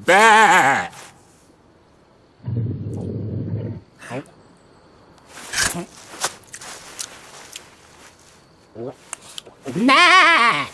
Bah! Bah!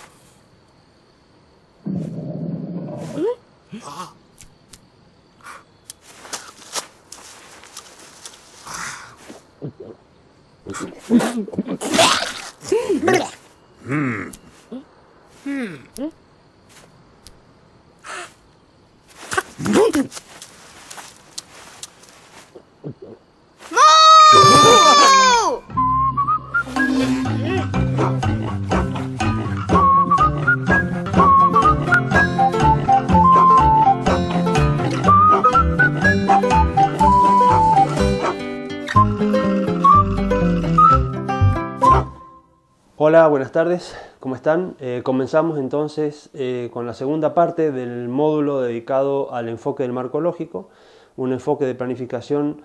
Hola, buenas tardes, ¿cómo están? Comenzamos entonces con la segunda parte del módulo dedicado al enfoque del marco lógico, un enfoque de planificación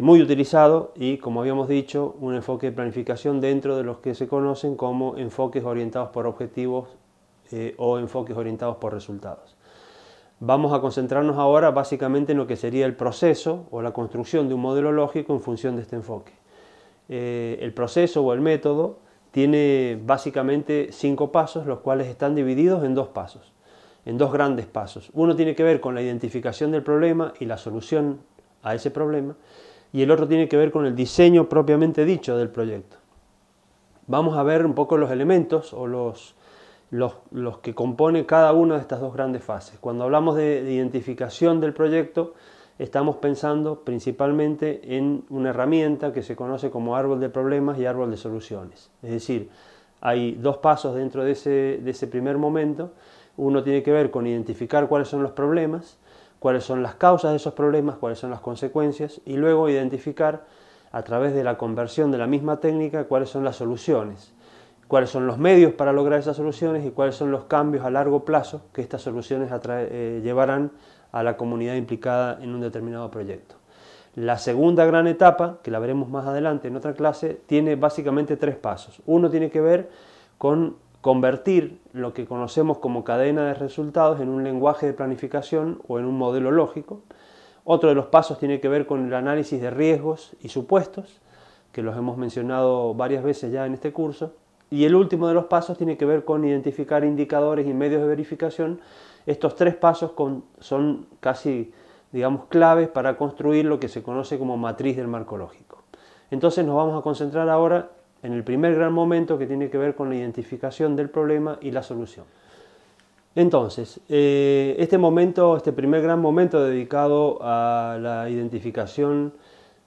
muy utilizado y, como habíamos dicho, un enfoque de planificación dentro de los que se conocen como enfoques orientados por objetivos o enfoques orientados por resultados. Vamos a concentrarnos ahora básicamente en lo que sería el proceso o la construcción de un modelo lógico en función de este enfoque. El proceso o el método tiene básicamente 5 pasos, los cuales están divididos en 2 pasos, en 2 grandes pasos. Uno tiene que ver con la identificación del problema y la solución a ese problema, y el otro tiene que ver con el diseño propiamente dicho del proyecto. Vamos a ver un poco los elementos o los que componen cada una de estas 2 grandes fases. Cuando hablamos de identificación del proyecto, estamos pensando principalmente en una herramienta que se conoce como árbol de problemas y árbol de soluciones. Es decir, hay 2 pasos dentro de ese primer momento. Uno tiene que ver con identificar cuáles son los problemas, cuáles son las causas de esos problemas, cuáles son las consecuencias, y luego identificar a través de la conversión de la misma técnica cuáles son las soluciones, cuáles son los medios para lograr esas soluciones y cuáles son los cambios a largo plazo que estas soluciones llevarán a la comunidad implicada en un determinado proyecto. La segunda gran etapa, que la veremos más adelante en otra clase, tiene básicamente 3 pasos. Uno tiene que ver con convertir lo que conocemos como cadena de resultados en un lenguaje de planificación o en un modelo lógico. Otro de los pasos tiene que ver con el análisis de riesgos y supuestos, que los hemos mencionado varias veces ya en este curso. Y el último de los pasos tiene que ver con identificar indicadores y medios de verificación. Estos 3 pasos son casi, digamos, claves para construir lo que se conoce como matriz del marco lógico. Entonces nos vamos a concentrar ahora en el primer gran momento, que tiene que ver con la identificación del problema y la solución. Entonces, este primer gran momento dedicado a la identificación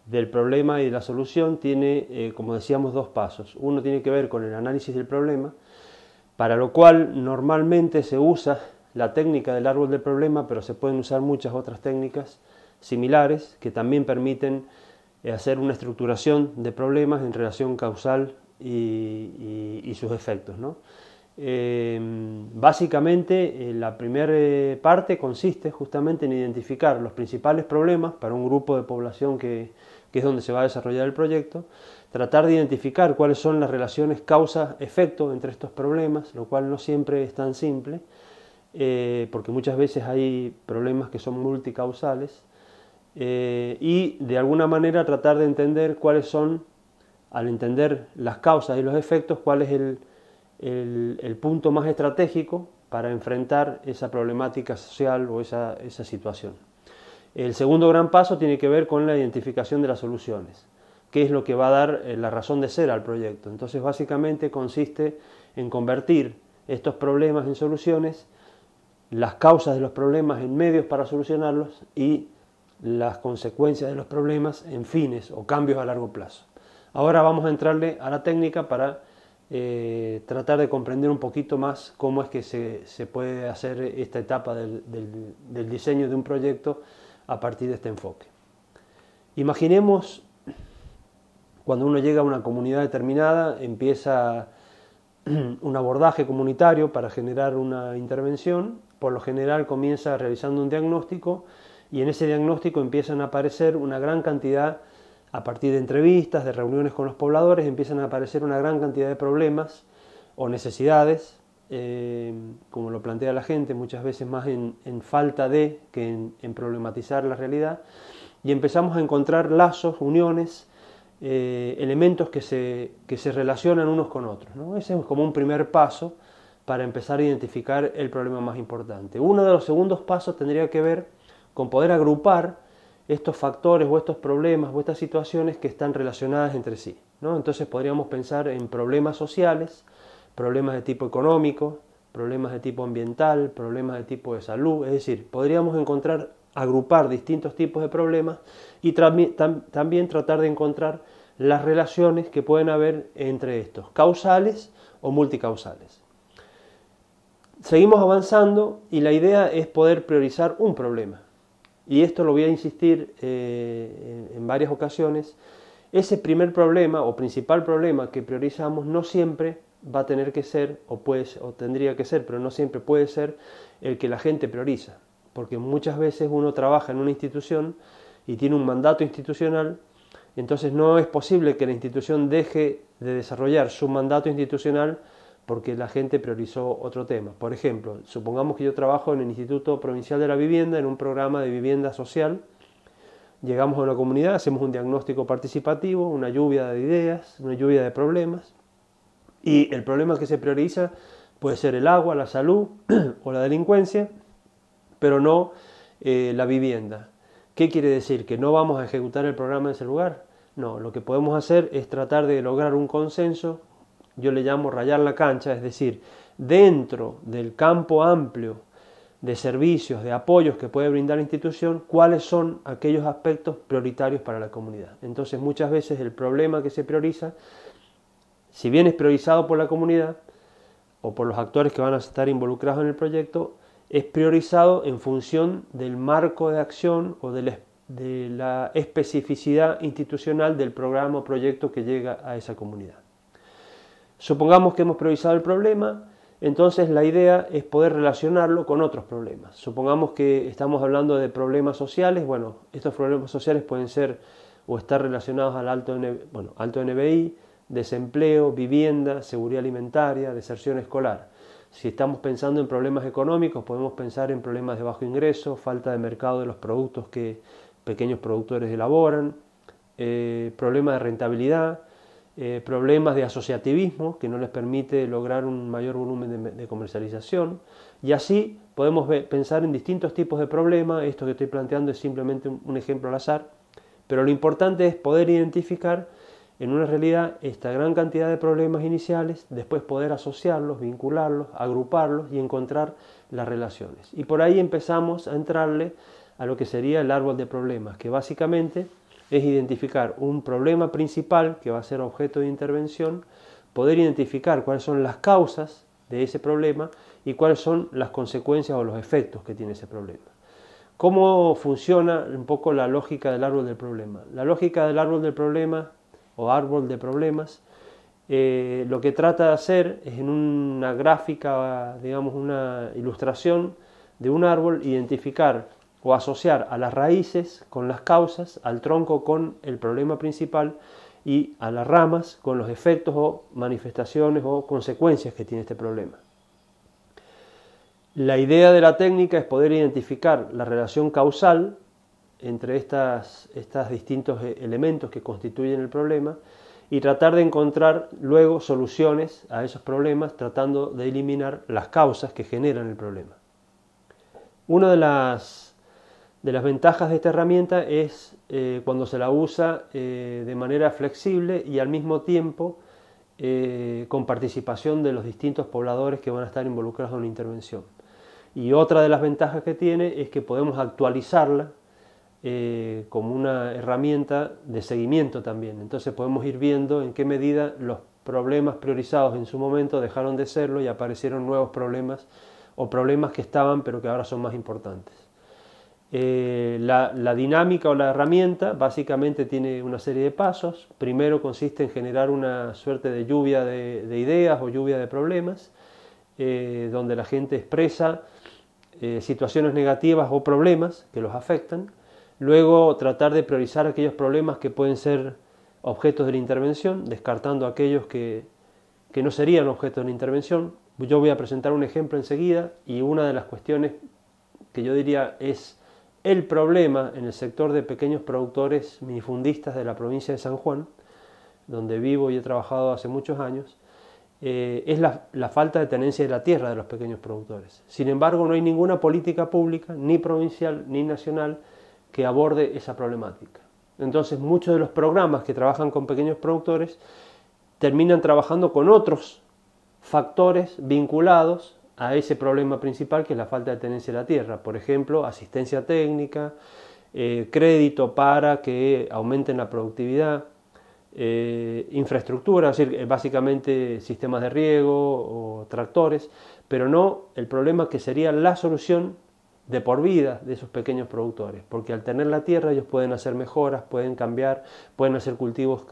del problema y la solución tiene, como decíamos, 2 pasos. Uno tiene que ver con el análisis del problema, para lo cual normalmente se usa la técnica del árbol del problema, pero se pueden usar muchas otras técnicas similares que también permiten hacer una estructuración de problemas en relación causal y sus efectos, ¿no? Básicamente la primera parte consiste justamente en identificar los principales problemas para un grupo de población que es donde se va a desarrollar el proyecto, tratar de identificar cuáles son las relaciones causa-efecto entre estos problemas, lo cual no siempre es tan simple, porque muchas veces hay problemas que son multicausales, y de alguna manera tratar de entender cuáles son, al entender las causas y los efectos, cuál es el punto más estratégico para enfrentar esa problemática social o esa situación. El segundo gran paso tiene que ver con la identificación de las soluciones, que es lo que va a dar la razón de ser al proyecto. Entonces, básicamente consiste en convertir estos problemas en soluciones, las causas de los problemas en medios para solucionarlos y las consecuencias de los problemas en fines o cambios a largo plazo. Ahora vamos a entrarle a la técnica para tratar de comprender un poquito más cómo es que se puede hacer esta etapa del diseño de un proyecto a partir de este enfoque. Imaginemos cuando uno llega a una comunidad determinada, empieza un abordaje comunitario para generar una intervención. Por lo general comienza realizando un diagnóstico y en ese diagnóstico empiezan a aparecer una gran cantidad, a partir de entrevistas, de reuniones con los pobladores, empiezan a aparecer una gran cantidad de problemas o necesidades, como lo plantea la gente, muchas veces más en falta de que en problematizar la realidad, y empezamos a encontrar lazos, uniones, elementos que se relacionan unos con otros, ¿no? Ese es como un primer paso para empezar a identificar el problema más importante. Uno de los segundos pasos tendría que ver con poder agrupar estos factores o estos problemas o estas situaciones que están relacionadas entre sí, ¿no? Entonces podríamos pensar en problemas sociales, problemas de tipo económico, problemas de tipo ambiental, problemas de tipo de salud, es decir, podríamos agrupar distintos tipos de problemas y también tratar de encontrar las relaciones que pueden haber entre estos, causales o multicausales. Seguimos avanzando y la idea es poder priorizar un problema. Y esto lo voy a insistir en varias ocasiones. Ese primer problema o principal problema que priorizamos no siempre va a tener que ser, o tendría que ser, pero no siempre puede ser el que la gente prioriza. Porque muchas veces uno trabaja en una institución y tiene un mandato institucional, entonces no es posible que la institución deje de desarrollar su mandato institucional porque la gente priorizó otro tema. Por ejemplo, supongamos que yo trabajo en el Instituto Provincial de la Vivienda, en un programa de vivienda social. Llegamos a una comunidad, hacemos un diagnóstico participativo, una lluvia de ideas, una lluvia de problemas, y el problema que se prioriza puede ser el agua, la salud o la delincuencia, pero no la vivienda. ¿Qué quiere decir? ¿Que no vamos a ejecutar el programa en ese lugar? No, lo que podemos hacer es tratar de lograr un consenso. Yo le llamo rayar la cancha, es decir, dentro del campo amplio de servicios, de apoyos que puede brindar la institución, cuáles son aquellos aspectos prioritarios para la comunidad. Entonces muchas veces el problema que se prioriza, si bien es priorizado por la comunidad o por los actores que van a estar involucrados en el proyecto, es priorizado en función del marco de acción o de la especificidad institucional del programa o proyecto que llega a esa comunidad. Supongamos que hemos priorizado el problema, entonces la idea es poder relacionarlo con otros problemas. Supongamos que estamos hablando de problemas sociales, bueno, estos problemas sociales pueden ser o estar relacionados al alto NBI, desempleo, vivienda, seguridad alimentaria, deserción escolar. Si estamos pensando en problemas económicos, podemos pensar en problemas de bajo ingreso, falta de mercado de los productos que pequeños productores elaboran, problemas de rentabilidad, problemas de asociativismo que no les permite lograr un mayor volumen de comercialización, y así podemos pensar en distintos tipos de problemas. Esto que estoy planteando es simplemente un ejemplo al azar, pero lo importante es poder identificar en una realidad esta gran cantidad de problemas iniciales, después poder asociarlos, vincularlos, agruparlos y encontrar las relaciones. Y por ahí empezamos a entrarle a lo que sería el árbol de problemas, que básicamente es identificar un problema principal que va a ser objeto de intervención, poder identificar cuáles son las causas de ese problema y cuáles son las consecuencias o los efectos que tiene ese problema. ¿Cómo funciona un poco la lógica del árbol del problema? La lógica del árbol del problema o árbol de problemas, lo que trata de hacer es en una gráfica, digamos una ilustración de un árbol, identificar o asociar a las raíces con las causas, al tronco con el problema principal y a las ramas con los efectos o manifestaciones o consecuencias que tiene este problema. La idea de la técnica es poder identificar la relación causal entre estos distintos elementos que constituyen el problema y tratar de encontrar luego soluciones a esos problemas, tratando de eliminar las causas que generan el problema. Una de las ventajas de esta herramienta es cuando se la usa de manera flexible y al mismo tiempo con participación de los distintos pobladores que van a estar involucrados en una intervención. Y otra de las ventajas que tiene es que podemos actualizarla como una herramienta de seguimiento también. Entonces podemos ir viendo en qué medida los problemas priorizados en su momento dejaron de serlo y aparecieron nuevos problemas o problemas que estaban pero que ahora son más importantes. La dinámica o la herramienta básicamente tiene una serie de pasos. Primero consiste en generar una suerte de lluvia de ideas o lluvia de problemas, donde la gente expresa situaciones negativas o problemas que los afectan. Luego tratar de priorizar aquellos problemas que pueden ser objetos de la intervención, descartando aquellos que no serían objetos de la intervención. Yo voy a presentar un ejemplo enseguida, y una de las cuestiones que yo diría es el problema en el sector de pequeños productores minifundistas de la provincia de San Juan, donde vivo y he trabajado hace muchos años, es la falta de tenencia de la tierra de los pequeños productores. Sin embargo, no hay ninguna política pública, ni provincial ni nacional, que aborde esa problemática. Entonces, muchos de los programas que trabajan con pequeños productores terminan trabajando con otros factores vinculados a ese problema principal, que es la falta de tenencia de la tierra. Por ejemplo, asistencia técnica, crédito para que aumenten la productividad, infraestructura, es decir, básicamente sistemas de riego o tractores, pero no el problema que sería la solución de por vida de esos pequeños productores, porque al tener la tierra ellos pueden hacer mejoras, pueden cambiar, pueden hacer cultivos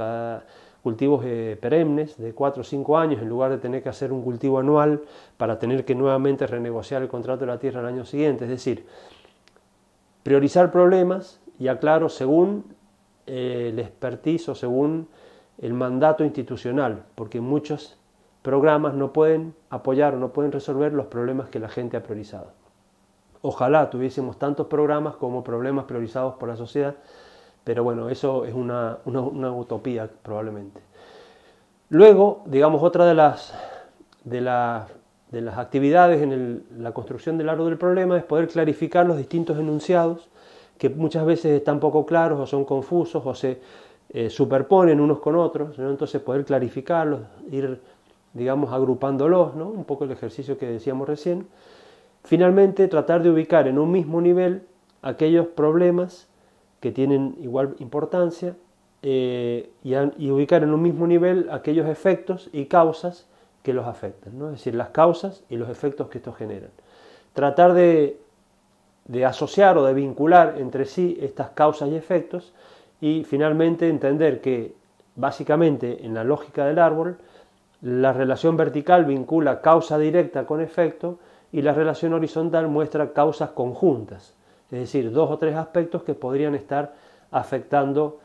perennes de 4 o 5 años, en lugar de tener que hacer un cultivo anual para tener que nuevamente renegociar el contrato de la tierra al año siguiente. Es decir, priorizar problemas, y aclaro, según el expertise o según el mandato institucional, porque muchos programas no pueden apoyar o no pueden resolver los problemas que la gente ha priorizado. Ojalá tuviésemos tantos programas como problemas priorizados por la sociedad, pero bueno, eso es una utopía probablemente. Luego, digamos, otra de las actividades en la construcción del árbol del problema es poder clarificar los distintos enunciados, que muchas veces están poco claros o son confusos o se superponen unos con otros, ¿no? Entonces poder clarificarlos, ir, digamos, agrupándolos, ¿no? Un poco el ejercicio que decíamos recién. Finalmente, tratar de ubicar en un mismo nivel aquellos problemas que tienen igual importancia y ubicar en un mismo nivel aquellos efectos y causas que los afectan, ¿no? Es decir, las causas y los efectos que estos generan. Tratar de asociar o de vincular entre sí estas causas y efectos, y finalmente entender que básicamente en la lógica del árbol la relación vertical vincula causa directa con efecto, y la relación horizontal muestra causas conjuntas, es decir, 2 o 3 aspectos que podrían estar afectando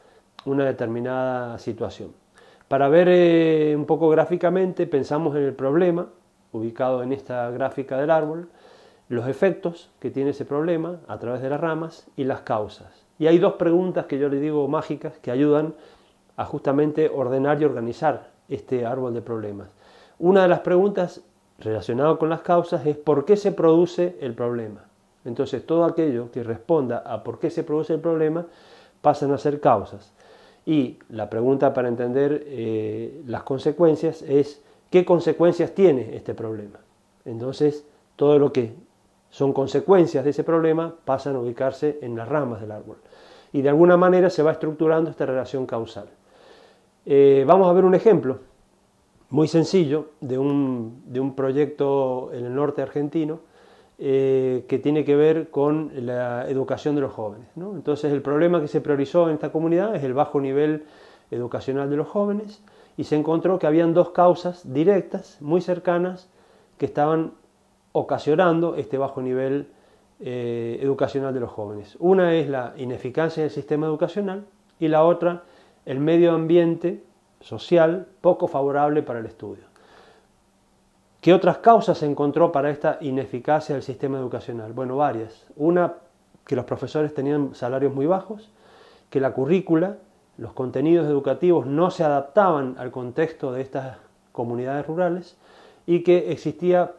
una determinada situación. Para ver un poco gráficamente, pensamos en el problema, ubicado en esta gráfica del árbol, los efectos que tiene ese problema a través de las ramas y las causas. Y hay 2 preguntas que yo le digo mágicas que ayudan a justamente ordenar y organizar este árbol de problemas. Una de las preguntas relacionado con las causas es ¿por qué se produce el problema? Entonces todo aquello que responda a por qué se produce el problema pasan a ser causas. Y la pregunta para entender las consecuencias es ¿qué consecuencias tiene este problema? Entonces todo lo que son consecuencias de ese problema pasan a ubicarse en las ramas del árbol. Y de alguna manera se va estructurando esta relación causal. Vamos a ver un ejemplo muy sencillo de un proyecto en el norte argentino que tiene que ver con la educación de los jóvenes, ¿no? Entonces el problema que se priorizó en esta comunidad es el bajo nivel educacional de los jóvenes, y se encontró que habían 2 causas directas muy cercanas que estaban ocasionando este bajo nivel educacional de los jóvenes. Una es la ineficacia del sistema educacional y la otra el medio ambiente social poco favorable para el estudio. ¿Qué otras causas se encontró para esta ineficacia del sistema educacional? Bueno, varias. Una, que los profesores tenían salarios muy bajos, que la currícula, los contenidos educativos no se adaptaban al contexto de estas comunidades rurales, y que existía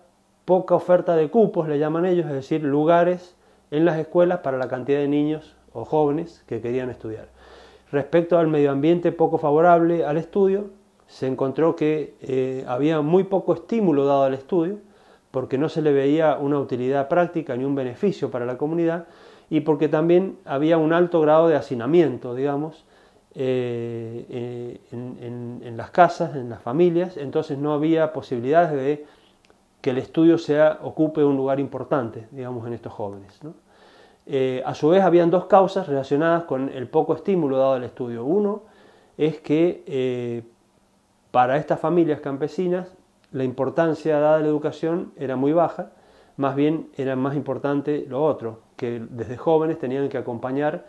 poca oferta de cupos, le llaman ellos, es decir, lugares en las escuelas para la cantidad de niños o jóvenes que querían estudiar. Respecto al medio ambiente poco favorable al estudio, se encontró que había muy poco estímulo dado al estudio, porque no se le veía una utilidad práctica ni un beneficio para la comunidad, y porque también había un alto grado de hacinamiento, digamos, en las casas, en las familias. Entonces no había posibilidades de que el estudio ocupe un lugar importante, digamos, en estos jóvenes, ¿no? A su vez habían dos causas relacionadas con el poco estímulo dado al estudio. Uno es que para estas familias campesinas la importancia dada a la educación era muy baja, más bien era más importante lo otro, que desde jóvenes tenían que acompañar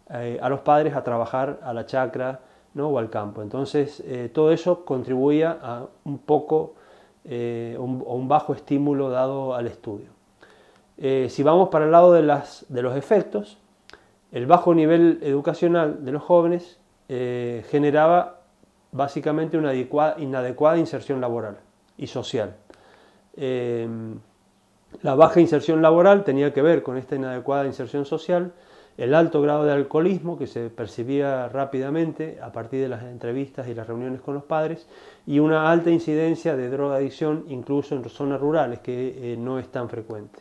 a los padres a trabajar a la chacra, ¿no? O al campo. Entonces todo eso contribuía a un poco un bajo estímulo dado al estudio. Si vamos para el lado de los efectos, el bajo nivel educacional de los jóvenes generaba básicamente una inadecuada inserción laboral y social. La baja inserción laboral tenía que ver con esta inadecuada inserción social, el alto grado de alcoholismo que se percibía rápidamente a partir de las entrevistas y las reuniones con los padres, y una alta incidencia de drogadicción incluso en zonas rurales, que no es tan frecuente.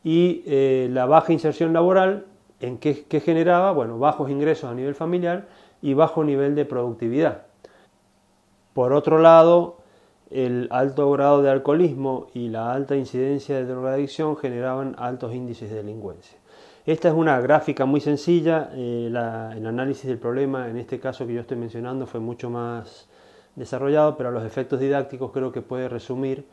Y la baja inserción laboral, ¿en qué generaba? Bueno, bajos ingresos a nivel familiar y bajo nivel de productividad. Por otro lado, el alto grado de alcoholismo y la alta incidencia de drogadicción generaban altos índices de delincuencia. Esta es una gráfica muy sencilla, el análisis del problema en este caso que yo estoy mencionando fue mucho más desarrollado, pero a los efectos didácticos creo que puede resumir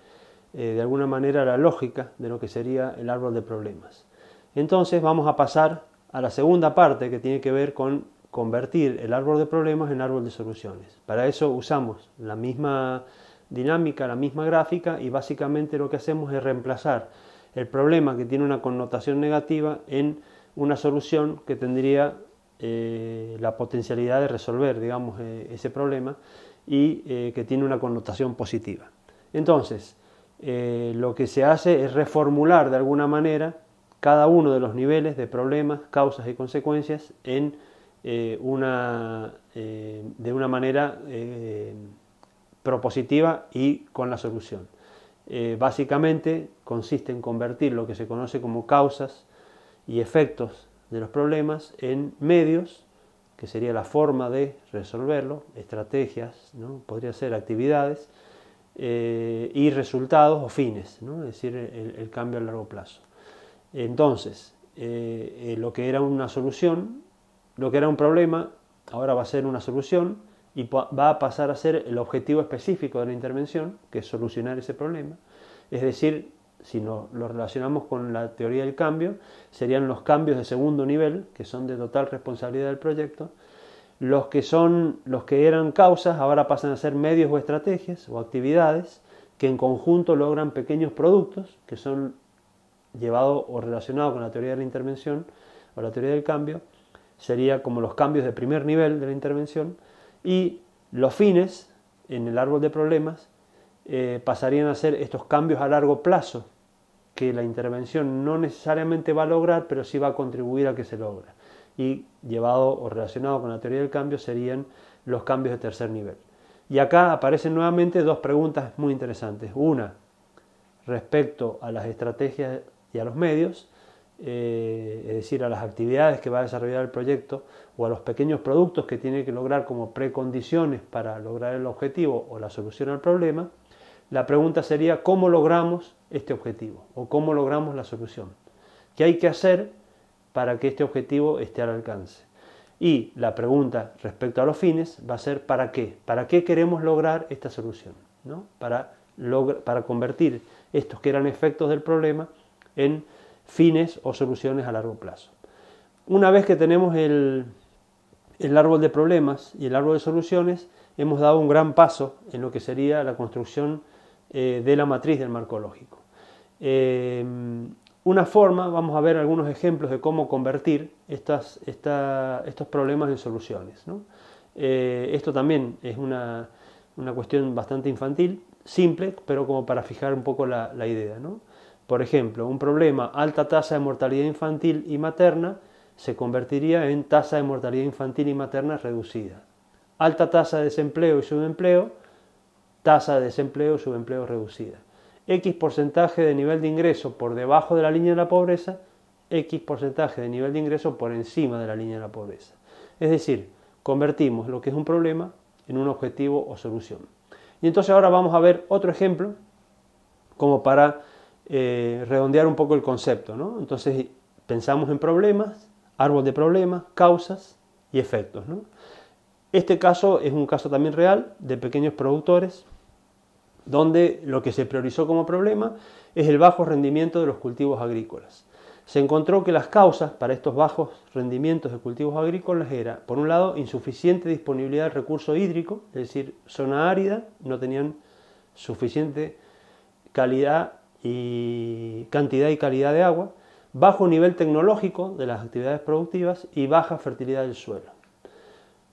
de alguna manera la lógica de lo que sería el árbol de problemas. Entonces vamos a pasar a la segunda parte que tiene que ver con convertir el árbol de problemas en árbol de soluciones. Para eso usamos la misma dinámica, la misma gráfica, y básicamente lo que hacemos es reemplazar el problema que tiene una connotación negativa en una solución que tendría la potencialidad de resolver, digamos, ese problema y que tiene una connotación positiva. Entonces, lo que se hace es reformular de alguna manera cada uno de los niveles de problemas, causas y consecuencias de una manera propositiva y con la solución. Básicamente consiste en convertir lo que se conoce como causas y efectos de los problemas en medios, que sería la forma de resolverlo, estrategias, ¿no? Podría ser actividades, y resultados o fines, ¿no? Es decir, el cambio a largo plazo. Entonces, lo que era una solución, lo que era un problema, ahora va a ser una solución y va a pasar a ser el objetivo específico de la intervención, que es solucionar ese problema. Es decir, si lo relacionamos con la teoría del cambio, serían los cambios de segundo nivel, que son de total responsabilidad del proyecto. Los que eran causas ahora pasan a ser medios o estrategias o actividades que en conjunto logran pequeños productos que son llevados o relacionados con la teoría de la intervención o la teoría del cambio. Sería como los cambios de primer nivel de la intervención, y los fines en el árbol de problemas pasarían a ser estos cambios a largo plazo que la intervención no necesariamente va a lograr, pero sí va a contribuir a que se logre. Y llevado o relacionado con la teoría del cambio serían los cambios de tercer nivel. Y acá aparecen nuevamente dos preguntas muy interesantes. Una, respecto a las estrategias y a los medios, es decir, a las actividades que va a desarrollar el proyecto o a los pequeños productos que tiene que lograr como precondiciones para lograr el objetivo o la solución al problema. La pregunta sería: ¿cómo logramos este objetivo? ¿O cómo logramos la solución? ¿Qué hay que hacer para que este objetivo esté al alcance? Y la pregunta respecto a los fines va a ser: ¿para qué? ¿Para qué queremos lograr esta solución? ¿No? Para convertir estos que eran efectos del problema en fines o soluciones a largo plazo. Una vez que tenemos el árbol de problemas y el árbol de soluciones, hemos dado un gran paso en lo que sería la construcción de la matriz del marco lógico. Una forma, vamos a ver algunos ejemplos de cómo convertir estos problemas en soluciones, ¿no? Esto también es una cuestión bastante infantil, simple, pero como para fijar un poco la idea, ¿no? Por ejemplo, un problema, alta tasa de mortalidad infantil y materna, se convertiría en tasa de mortalidad infantil y materna reducida. Alta tasa de desempleo y subempleo, tasa de desempleo y subempleo reducida. X porcentaje de nivel de ingreso por debajo de la línea de la pobreza, X porcentaje de nivel de ingreso por encima de la línea de la pobreza. Es decir, convertimos lo que es un problema en un objetivo o solución. Y entonces ahora vamos a ver otro ejemplo como para redondear un poco el concepto, ¿no? Entonces, Pensamos en problemas, árbol de problemas, causas y efectos, ¿no? Este caso es un caso también real de pequeños productores, donde lo que se priorizó como problema es el bajo rendimiento de los cultivos agrícolas. Se encontró que las causas para estos bajos rendimientos de cultivos agrícolas era, por un lado, insuficiente disponibilidad del recurso hídrico, es decir, zona árida, no tenían suficiente calidad y cantidad y calidad de agua, bajo nivel tecnológico de las actividades productivas y baja fertilidad del suelo.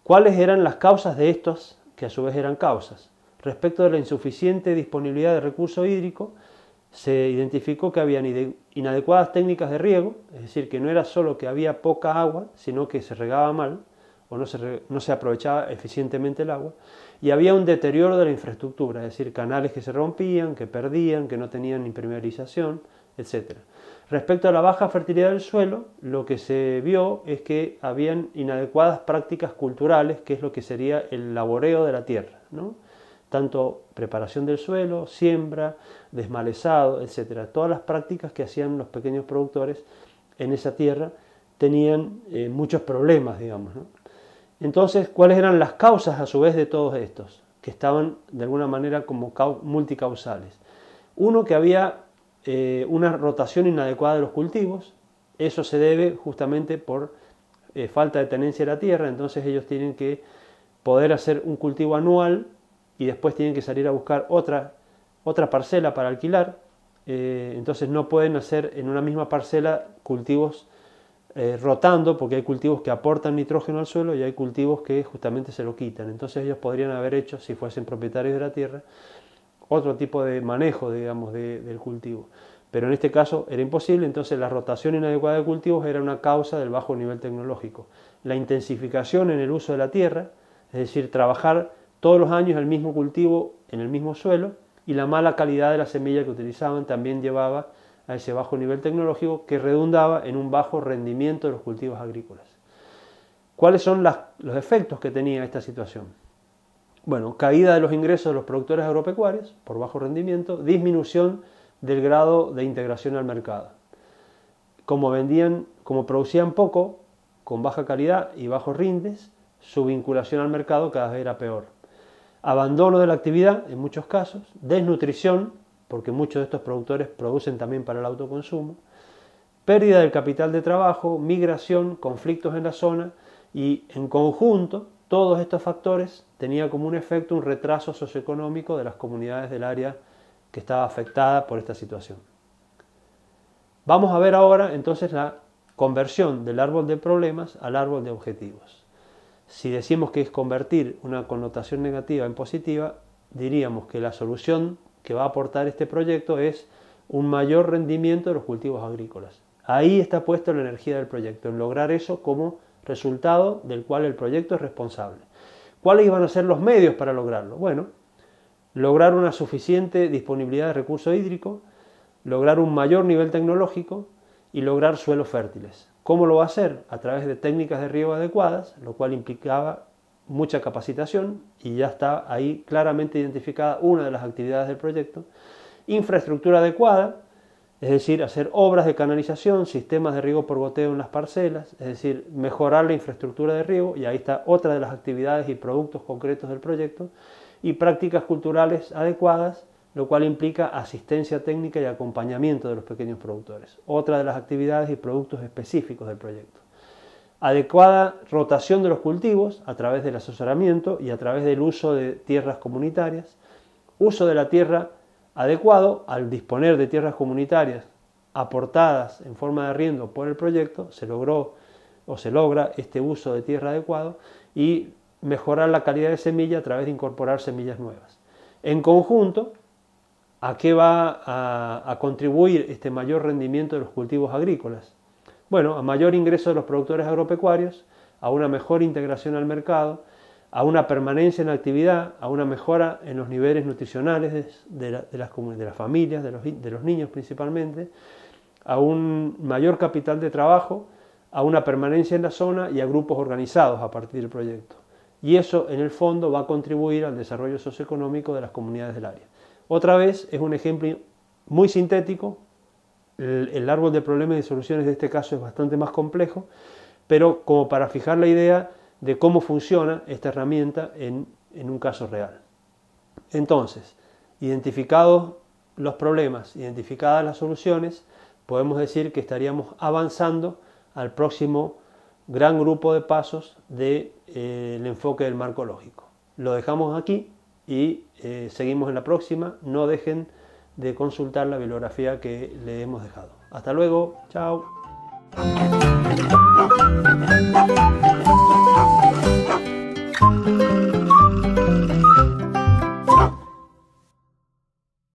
¿Cuáles eran las causas de estos, que a su vez eran causas? Respecto de la insuficiente disponibilidad de recurso hídrico, se identificó que había inadecuadas técnicas de riego, es decir, que no era solo que había poca agua, sino que se regaba mal o no se aprovechaba eficientemente el agua, y había un deterioro de la infraestructura, es decir, canales que se rompían, que perdían, que no tenían impermeabilización, etc. Respecto a la baja fertilidad del suelo, lo que se vio es que habían inadecuadas prácticas culturales, que es lo que sería el laboreo de la tierra, ¿no? Tanto preparación del suelo, siembra, desmalezado, etc. Todas las prácticas que hacían los pequeños productores en esa tierra tenían muchos problemas, digamos, ¿no? Entonces, ¿cuáles eran las causas a su vez de todos estos? Que estaban de alguna manera como multicausales. Uno, que había una rotación inadecuada de los cultivos. Eso se debe justamente por falta de tenencia de la tierra, entonces ellos tienen que poder hacer un cultivo anual y después tienen que salir a buscar otra parcela para alquilar, entonces no pueden hacer en una misma parcela cultivos rotando, porque hay cultivos que aportan nitrógeno al suelo y hay cultivos que justamente se lo quitan. Entonces ellos podrían haber hecho, si fuesen propietarios de la tierra, otro tipo de manejo, digamos, del cultivo. Pero en este caso era imposible, entonces la rotación inadecuada de cultivos era una causa del bajo nivel tecnológico. La intensificación en el uso de la tierra, es decir, trabajar todos los años el mismo cultivo en el mismo suelo, y la mala calidad de la semilla que utilizaban también llevaba a ese bajo nivel tecnológico que redundaba en un bajo rendimiento de los cultivos agrícolas. ¿Cuáles son los efectos que tenía esta situación? Bueno, caída de los ingresos de los productores agropecuarios por bajo rendimiento, disminución del grado de integración al mercado. Como producían poco, con baja calidad y bajos rindes, su vinculación al mercado cada vez era peor. Abandono de la actividad en muchos casos, desnutrición, porque muchos de estos productores producen también para el autoconsumo, pérdida del capital de trabajo, migración, conflictos en la zona y en conjunto todos estos factores tenían como un efecto un retraso socioeconómico de las comunidades del área que estaba afectada por esta situación. Vamos a ver ahora entonces la conversión del árbol de problemas al árbol de objetivos. Si decimos que es convertir una connotación negativa en positiva, diríamos que la solución que va a aportar este proyecto es un mayor rendimiento de los cultivos agrícolas. Ahí está puesta la energía del proyecto, en lograr eso como resultado del cual el proyecto es responsable. ¿Cuáles iban a ser los medios para lograrlo? Bueno, lograr una suficiente disponibilidad de recurso hídrico, lograr un mayor nivel tecnológico y lograr suelos fértiles. ¿Cómo lo va a hacer? A través de técnicas de riego adecuadas, lo cual implicaba mucha capacitación y ya está ahí claramente identificada una de las actividades del proyecto. Infraestructura adecuada, es decir, hacer obras de canalización, sistemas de riego por goteo en las parcelas, es decir, mejorar la infraestructura de riego, y ahí está otra de las actividades y productos concretos del proyecto. Y prácticas culturales adecuadas, lo cual implica asistencia técnica y acompañamiento de los pequeños productores. Otra de las actividades y productos específicos del proyecto. Adecuada rotación de los cultivos a través del asesoramiento y a través del uso de tierras comunitarias. Uso de la tierra adecuado. Al disponer de tierras comunitarias aportadas en forma de arriendo por el proyecto, se logra este uso de tierra adecuado y mejorar la calidad de semilla a través de incorporar semillas nuevas. En conjunto, ¿a qué va a contribuir este mayor rendimiento de los cultivos agrícolas? Bueno, a mayor ingreso de los productores agropecuarios, a una mejor integración al mercado, a una permanencia en la actividad, a una mejora en los niveles nutricionales de las familias, de los niños principalmente, a un mayor capital de trabajo, a una permanencia en la zona y a grupos organizados a partir del proyecto. Y eso, en el fondo, va a contribuir al desarrollo socioeconómico de las comunidades del área. Otra vez, es un ejemplo muy sintético, El árbol de problemas y soluciones de este caso es bastante más complejo, pero como para fijar la idea de cómo funciona esta herramienta en un caso real. Entonces, identificados los problemas, identificadas las soluciones, podemos decir que estaríamos avanzando al próximo gran grupo de pasos del enfoque del marco lógico. Lo dejamos aquí y seguimos en la próxima. No dejen de consultar la bibliografía que le hemos dejado. Hasta luego, chao.